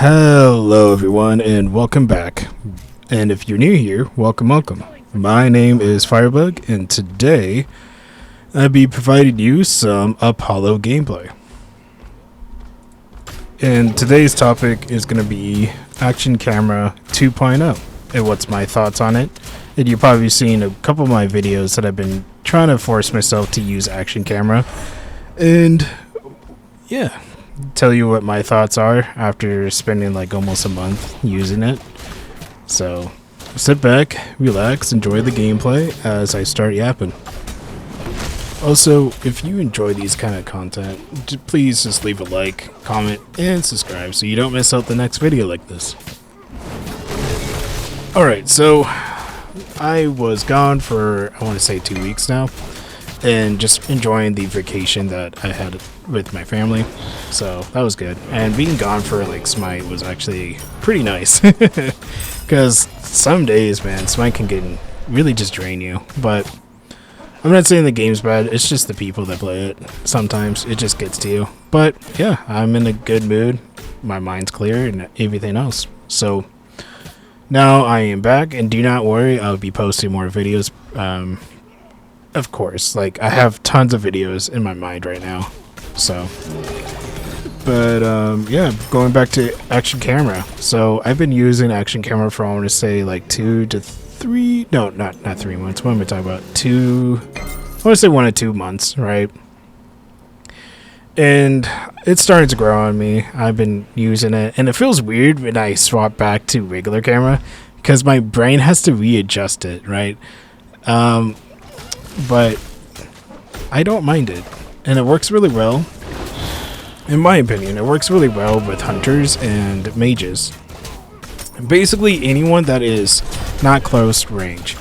Hello everyone and welcome back. And if you're new here, welcome. My name is Firebug and today I'll be providing you some Apollo gameplay. And today's topic is going to be Action Camera 2.0 and what's my thoughts on it. And you've probably seen a couple of my videos that I've been trying to force myself to use Action Camera. And yeah, tell you what my thoughts are after spending like almost a month using it. So sit back, relax, enjoy the gameplay as I start yapping. Also, if you enjoy these kind of content, please just leave a like, comment, and subscribe so you don't miss out the next video like this. Alright, so I was gone for, I want to say 2 weeks now, and just enjoying the vacation that I had with my family, so that was good. And being gone for like Smite was actually pretty nice, because some days, man, Smite can really just drain you. But I'm not saying the game's bad, it's just the people that play it. Sometimes it just gets to you. But yeah, I'm in a good mood, my mind's clear and everything else. So now I am back, and do not worry, I'll be posting more videos. Of course, like I have tons of videos in my mind right now. So, but yeah, going back to Action Camera. So I've been using Action Camera for, I want to say, like 2 to 3, no, not 3 months. What am I talking about? I want to say 1 to 2 months, right? And it's starting to grow on me. I've been using it, and it feels weird when I swap back to regular camera because my brain has to readjust it, right? But I don't mind it, and it works really well. In my opinion, it works really well with hunters and mages. Basically anyone that is not close range.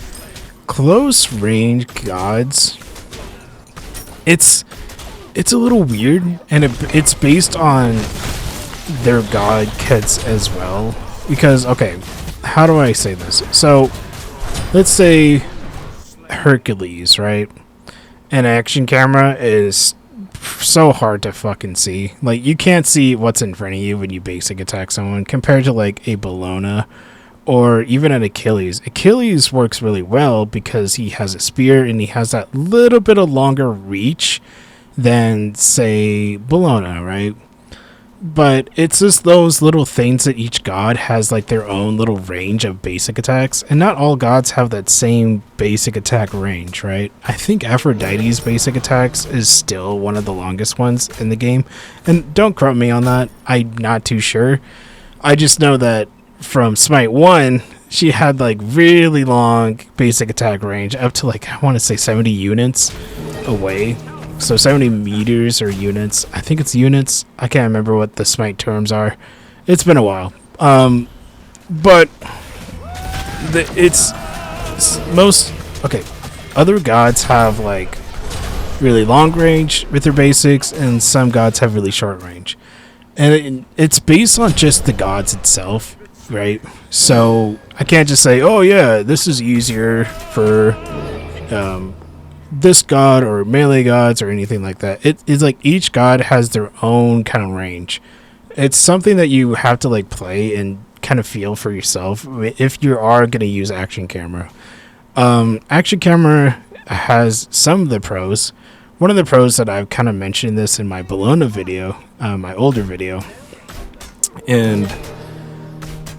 Close range gods, it's a little weird, and it's based on their god kits as well. Because, okay, how do I say this? So let's say Hercules, right? An Action Camera is so hard to fucking see. Like, you can't see what's in front of you when you basic attack someone compared to like a Bellona or even an Achilles. Achilles works really well because he has a spear and he has that little bit of longer reach than, say, Bellona, right? But it's just those little things that each god has like their own little range of basic attacks, and not all gods have that same basic attack range, right? I think Aphrodite's basic attacks is still one of the longest ones in the game, and don't quote me on that, I'm not too sure. I just know that from Smite 1, she had like really long basic attack range, up to like, I want to say 70 units away. So 70 meters or units. I think it's units. I can't remember what the Smite terms are. It's been a while. But it's most... Okay, other gods have like really long range with their basics, and some gods have really short range. And it's based on just the gods itself, right? So I can't just say, oh yeah, this is easier for... this god or melee gods or anything like that. It's like each god has their own kind of range. It's something that you have to like play and kind of feel for yourself if you are going to use Action Camera. Action Camera has some of the pros. One of the pros that I've kind of mentioned this in my Bellona video, my older video, and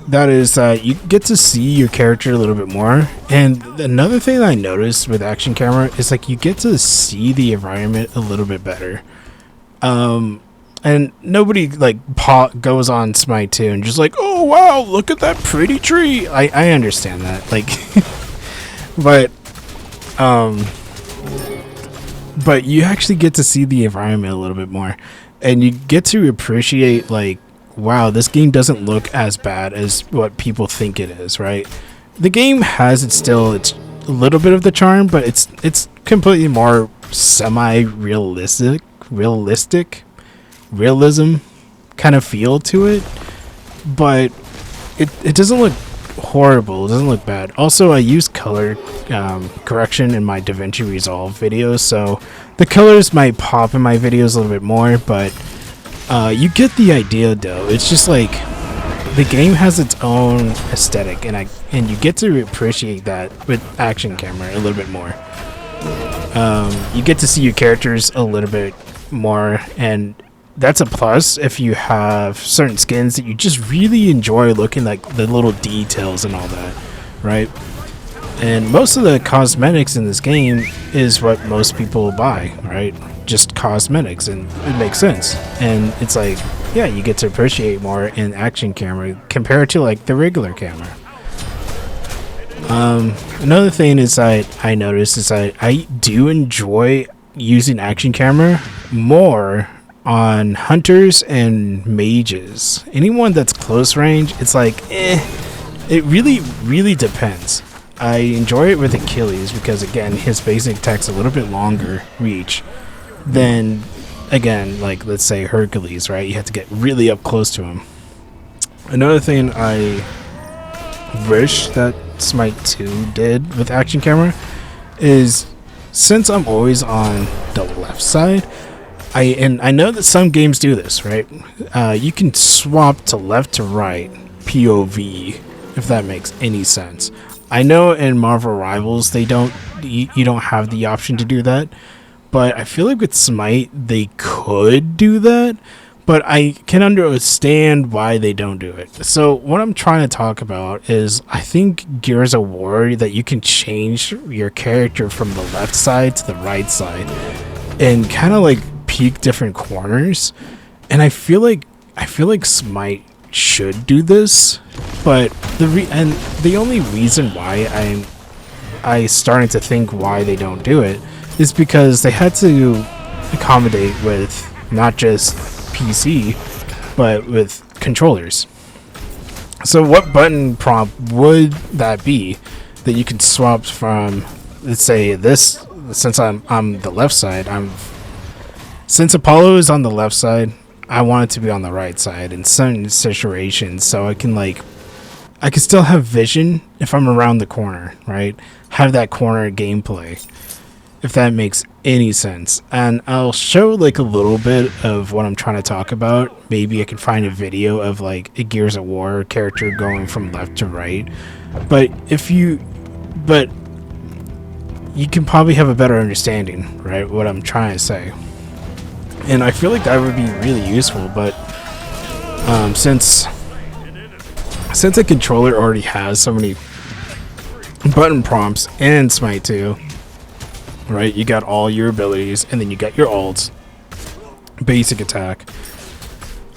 that is you get to see your character a little bit more. And another thing that I noticed with Action Camera is like you get to see the environment a little bit better. And nobody like goes on Smite 2 and just like, oh wow, look at that pretty tree. I understand that, like, but you actually get to see the environment a little bit more, and you get to appreciate like, wow, this game doesn't look as bad as what people think it is, right? The game has it's a little bit of the charm, but it's completely more semi-realistic, realism kind of feel to it. But it doesn't look horrible, it doesn't look bad. Also, I use color correction in my DaVinci Resolve videos, so the colors might pop in my videos a little bit more, but you get the idea though. It's just like the game has its own aesthetic, and you get to appreciate that with action camera a little bit more. You get to see your characters a little bit more, and that's a plus if you have certain skins that you just really enjoy looking, like the little details and all that, right? And most of the cosmetics in this game is what most people buy, right? Just cosmetics, and it makes sense. And it's like, yeah, you get to appreciate more in action camera compared to like the regular camera. Another thing is I noticed is I do enjoy using action camera more on hunters and mages. Anyone that's close range, it's like, it really depends. I enjoy it with Achilles because, again, his basic attack's a little bit longer reach than, again, like, let's say Hercules, right? You have to get really up close to him. Another thing I wish that Smite 2 did with action camera is, since I'm always on the left side, I know that some games do this, right? You can swap to left to right POV, if that makes any sense. I know in Marvel Rivals you don't have the option to do that, but I feel like with Smite they could do that, but I can understand why they don't do it. So what I'm trying to talk about is, I think Gears of War, that you can change your character from the left side to the right side and kind of like peek different corners, and I feel like Smite should do this, but the only reason why I starting to think why they don't do it is because they had to accommodate with not just PC but with controllers. So what button prompt would that be that you can swap from, let's say this, since I'm the left side, since Apollo is on the left side, I want it to be on the right side in certain situations, so I can still have vision if I'm around the corner, right? Have that corner gameplay, if that makes any sense. And I'll show like a little bit of what I'm trying to talk about. Maybe I can find a video of like a Gears of War character going from left to right. But you can probably have a better understanding, right? What I'm trying to say. And I feel like that would be really useful, but since a controller already has so many button prompts in Smite 2, right? You got all your abilities, and then you got your ults, basic attack.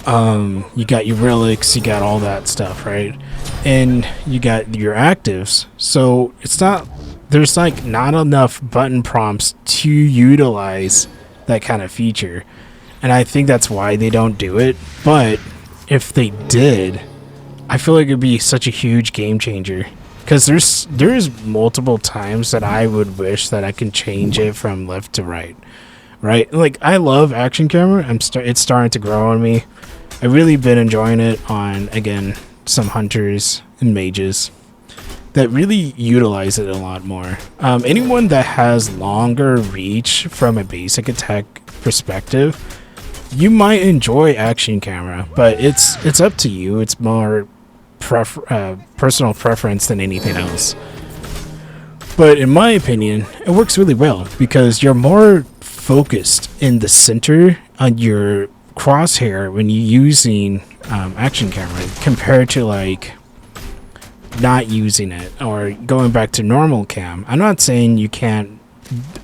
You got your relics, you got all that stuff, right? And you got your actives. So there's like not enough button prompts to utilize that kind of feature, and I think that's why they don't do it. But if they did, I feel like it'd be such a huge game changer, because there's multiple times that I would wish that I can change it from left to right. Like, I love action camera. It's starting to grow on me. I've really been enjoying it on, again, some hunters and mages that really utilize it a lot more. Anyone that has longer reach from a basic attack perspective, you might enjoy action camera, but it's up to you. It's more personal preference than anything else. But in my opinion, it works really well because you're more focused in the center on your crosshair when you're using action camera compared to like not using it or going back to normal cam. I'm not saying you can't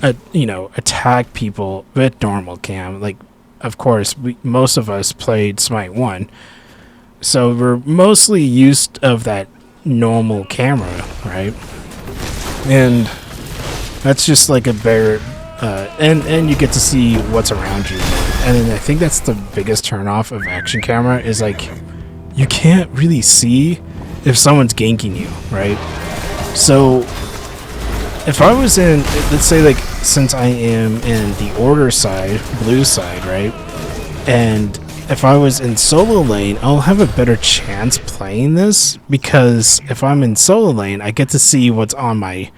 attack people with normal cam. Like, of course, most of us played Smite 1, so we're mostly used of that normal camera, right? And that's just like a better and you get to see what's around you. And then I think that's the biggest turnoff of action camera is like you can't really see if someone's ganking you, right? So if I was in, let's say, like, since I am in the order side, blue side, right? And if I was in solo lane, I'll have a better chance playing this, because if I'm in solo lane, I get to see what's on my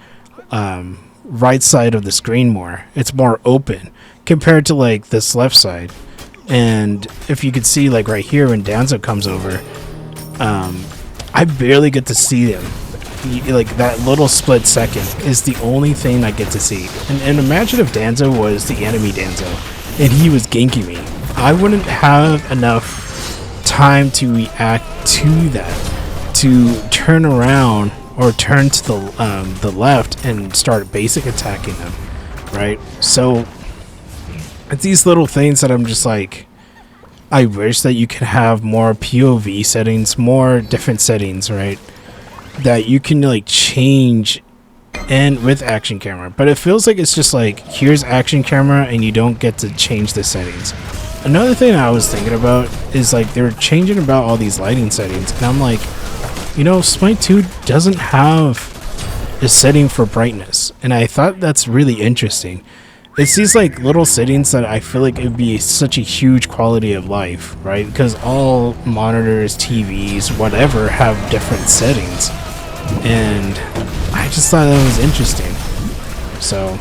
right side of the screen more. It's more open compared to like this left side. And if you could see, like right here when Danzo comes over, I barely get to see them. Like that little split second is the only thing I get to see. And imagine if Danzo was the enemy Danzo and he was ganking me. I wouldn't have enough time to react to that, to turn around or turn to the left and start basic attacking them, right? So it's these little things that I'm just like, I wish that you could have more POV settings, more different settings, right? That you can like change and with action camera. But it feels like it's just like, here's action camera and you don't get to change the settings. Another thing I was thinking about is like they're changing about all these lighting settings. And I'm like, you know, Smite 2 doesn't have a setting for brightness. And I thought that's really interesting. It's these like little settings that I feel like it'd be such a huge quality of life, right? Because all monitors, TVs, whatever have different settings. And I just thought that was interesting. So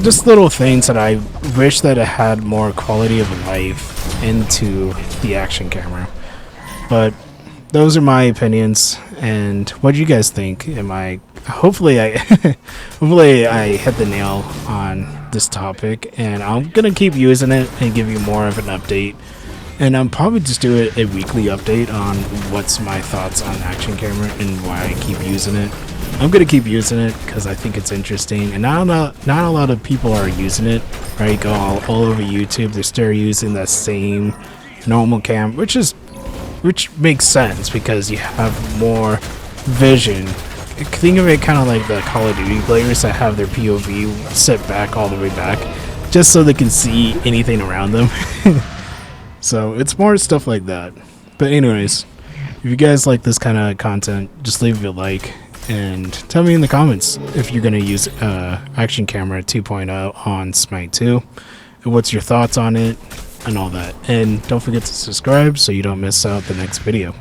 just little things that I wish that it had more quality of life into the action camera. But those are my opinions. And what do you guys think? Hopefully I hopefully I hit the nail on this topic, and I'm gonna keep using it and give you more of an update. And I'm probably just do a weekly update on what's my thoughts on action camera and why I keep using it. I'm gonna keep using it because I think it's interesting, and not a lot of people are using it, right? Go all over YouTube, they're still using the same normal cam, which makes sense because you have more vision. Think of it kind of like the Call of Duty players that have their POV set back all the way back just so they can see anything around them. So it's more stuff like that. But anyways, if you guys like this kind of content, just leave a like and tell me in the comments if you're going to use Action Camera 2.0 on Smite 2 and what's your thoughts on it and all that. And don't forget to subscribe so you don't miss out the next video.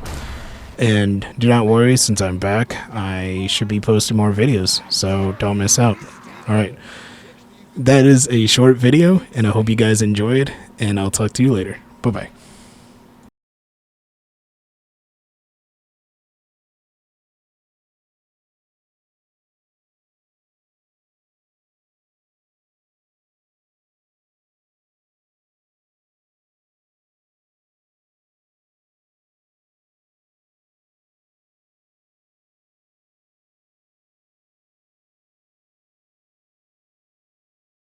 And do not worry, since I'm back, I should be posting more videos, so don't miss out. Alright, that is a short video, and I hope you guys enjoyed, and I'll talk to you later. Bye-bye.